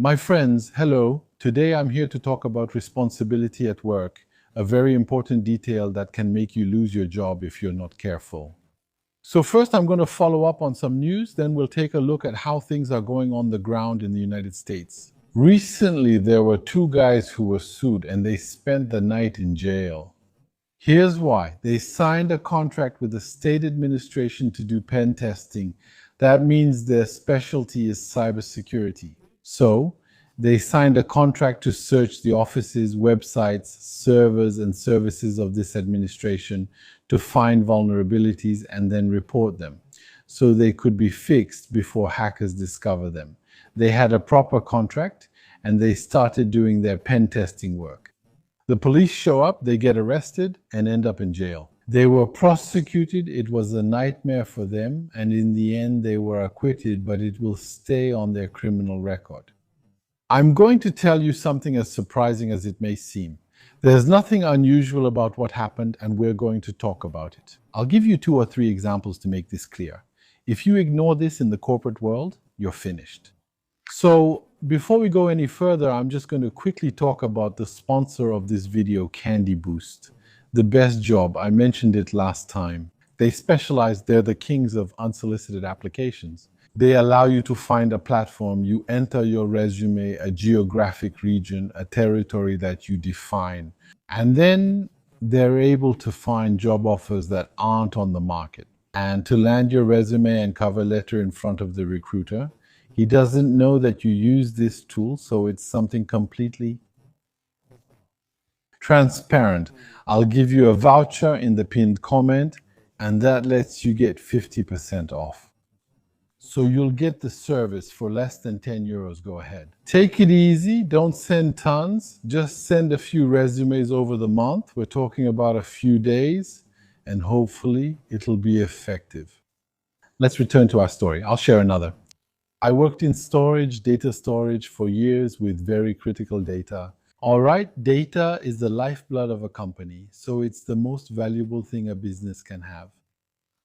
My friends, hello. Today I'm here to talk about responsibility at work, a very important detail that can make you lose your job if you're not careful. So first I'm going to follow up on some news, then we'll take a look at how things are going on the ground in the United States. Recently there were two guys who were sued and they spent the night in jail. Here's why. They signed a contract with the state administration to do pen testing. That means their specialty is cybersecurity. So, they signed a contract to search the offices, websites, servers, and services of this administration to find vulnerabilities and then report them so they could be fixed before hackers discover them. They had a proper contract and they started doing their pen testing work. The police show up, they get arrested, and end up in jail. They were prosecuted, it was a nightmare for them, and in the end they were acquitted, but it will stay on their criminal record. I'm going to tell you something as surprising as it may seem. There's nothing unusual about what happened, and we're going to talk about it. I'll give you 2 or 3 examples to make this clear. If you ignore this in the corporate world, you're finished. So, before we go any further, I'm just going to quickly talk about the sponsor of this video, Candy Boost. The best job, I mentioned it last time. They're the kings of unsolicited applications. They allow you to find a platform, you enter your resume, a geographic region, a territory that you define, and then they're able to find job offers that aren't on the market. And to land your resume and cover letter in front of the recruiter, he doesn't know that you use this tool, so it's something completely transparent. I'll give you a voucher in the pinned comment, and that lets you get 50% off. So you'll get the service for less than 10 euros. Go ahead. Take it easy. Don't send tons. Just send a few resumes over the month. We're talking about a few days, and hopefully it'll be effective. Let's return to our story. I'll share another. I worked in storage, data storage for years with very critical data. All right, data is the lifeblood of a company, so it's the most valuable thing a business can have.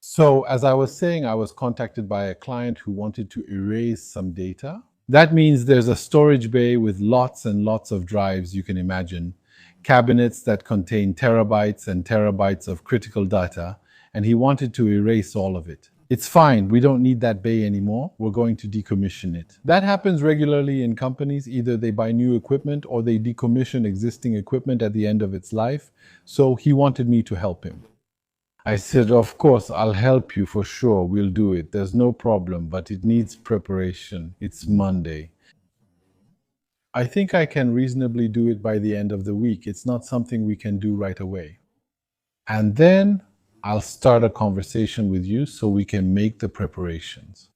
So as I was saying, I was contacted by a client who wanted to erase some data. That means there's a storage bay with lots and lots of drives, you can imagine, cabinets that contain terabytes and terabytes of critical data, and he wanted to erase all of it. It's fine, we don't need that bay anymore, we're going to decommission it. That happens regularly in companies, either they buy new equipment or they decommission existing equipment at the end of its life, so he wanted me to help him. I said, of course, I'll help you for sure, we'll do it, there's no problem, but it needs preparation, it's Monday. I think I can reasonably do it by the end of the week, it's not something we can do right away. And then I'll start a conversation with you so we can make the preparations.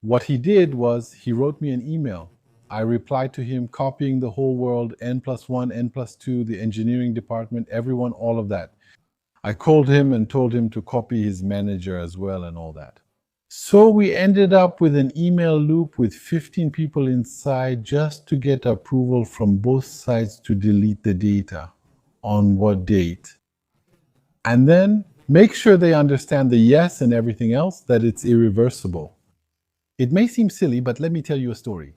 What he did was he wrote me an email. I replied to him, copying the whole world, N+1, N+2, the engineering department, everyone, all of that. I called him and told him to copy his manager as well and all that. So we ended up with an email loop with 15 people inside just to get approval from both sides to delete the data. On what date? And then make sure they understand the yes and everything else, that it's irreversible. It may seem silly, but let me tell you a story.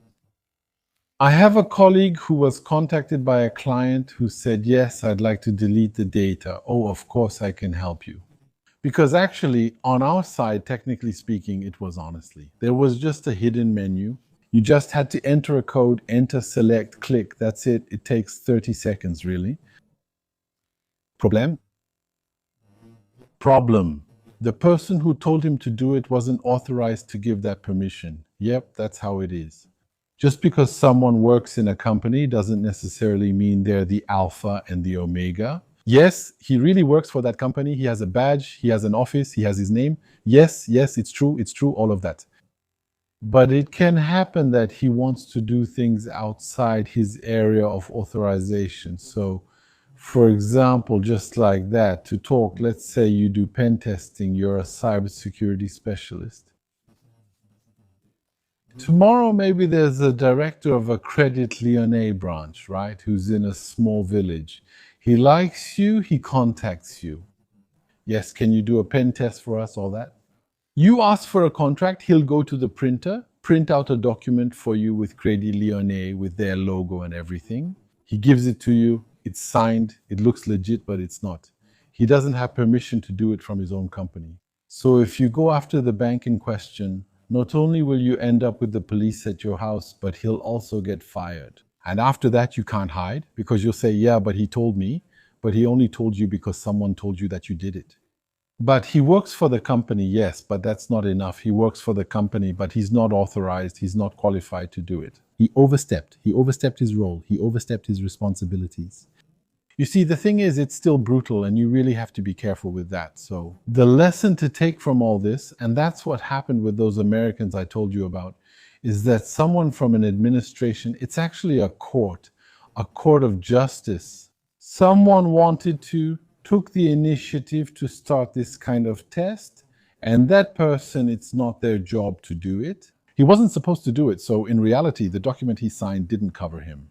I have a colleague who was contacted by a client who said, yes, I'd like to delete the data. Oh, of course I can help you. Because actually, on our side, technically speaking, it was honestly. There was just a hidden menu. You just had to enter a code, enter, select, click. That's it. It takes 30 seconds, really. Problem? The person who told him to do it wasn't authorized to give that permission. Yep, that's how it is. Just because someone works in a company doesn't necessarily mean they're the alpha and the omega. Yes, he really works for that company. He has a badge, he has an office, he has his name. Yes, it's true, all of that. But it can happen that he wants to do things outside his area of authorization. So, for example, just like that, to talk, let's say you do pen testing, you're a cybersecurity specialist. Tomorrow, maybe there's a director of a Credit Lyonnais branch, right, who's in a small village. He likes you, he contacts you. Yes, can you do a pen test for us, all that? You ask for a contract, he'll go to the printer, print out a document for you with Credit Lyonnais with their logo and everything. He gives it to you. It's signed. It looks legit, but it's not. He doesn't have permission to do it from his own company. So if you go after the bank in question, not only will you end up with the police at your house, but he'll also get fired. And after that, you can't hide because you'll say, yeah, but he told me, but he only told you because someone told you that you did it. But he works for the company, yes, but that's not enough. He works for the company, but he's not authorized. He's not qualified to do it. He overstepped. He overstepped his role. He overstepped his responsibilities. You see, the thing is, it's still brutal, and you really have to be careful with that. So the lesson to take from all this, and that's what happened with those Americans I told you about, is that someone from an administration, it's actually a court of justice. Someone took the initiative to start this kind of test, and that person, it's not their job to do it. He wasn't supposed to do it, so in reality, the document he signed didn't cover him.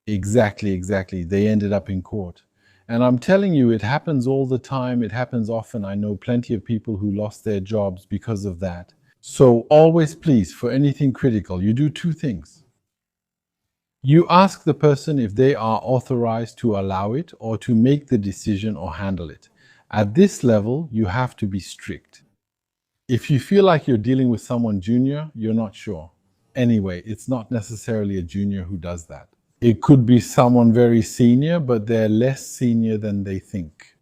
Exactly. They ended up in court. And I'm telling you, it happens all the time. It happens often. I know plenty of people who lost their jobs because of that. So always, please, for anything critical, you do two things. You ask the person if they are authorized to allow it or to make the decision or handle it. At this level, you have to be strict. If you feel like you're dealing with someone junior, you're not sure. Anyway, it's not necessarily a junior who does that. It could be someone very senior, but they're less senior than they think.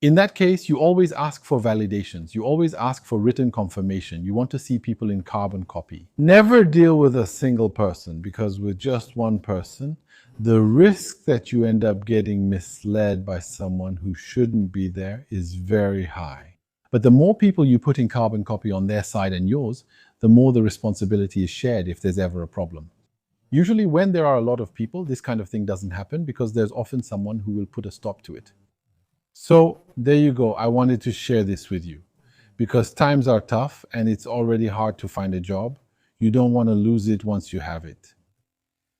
In that case, you always ask for validations. You always ask for written confirmation. You want to see people in carbon copy. Never deal with a single person, because with just one person, the risk that you end up getting misled by someone who shouldn't be there is very high. But the more people you put in carbon copy on their side and yours, the more the responsibility is shared if there's ever a problem. Usually when there are a lot of people, this kind of thing doesn't happen because there's often someone who will put a stop to it. So there you go. I wanted to share this with you because times are tough and it's already hard to find a job. You don't want to lose it once you have it.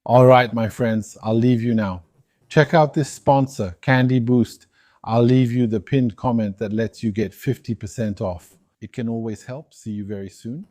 All right, my friends, I'll leave you now. Check out this sponsor, Candy Boost. I'll leave you the pinned comment that lets you get 50% off. It can always help. See you very soon.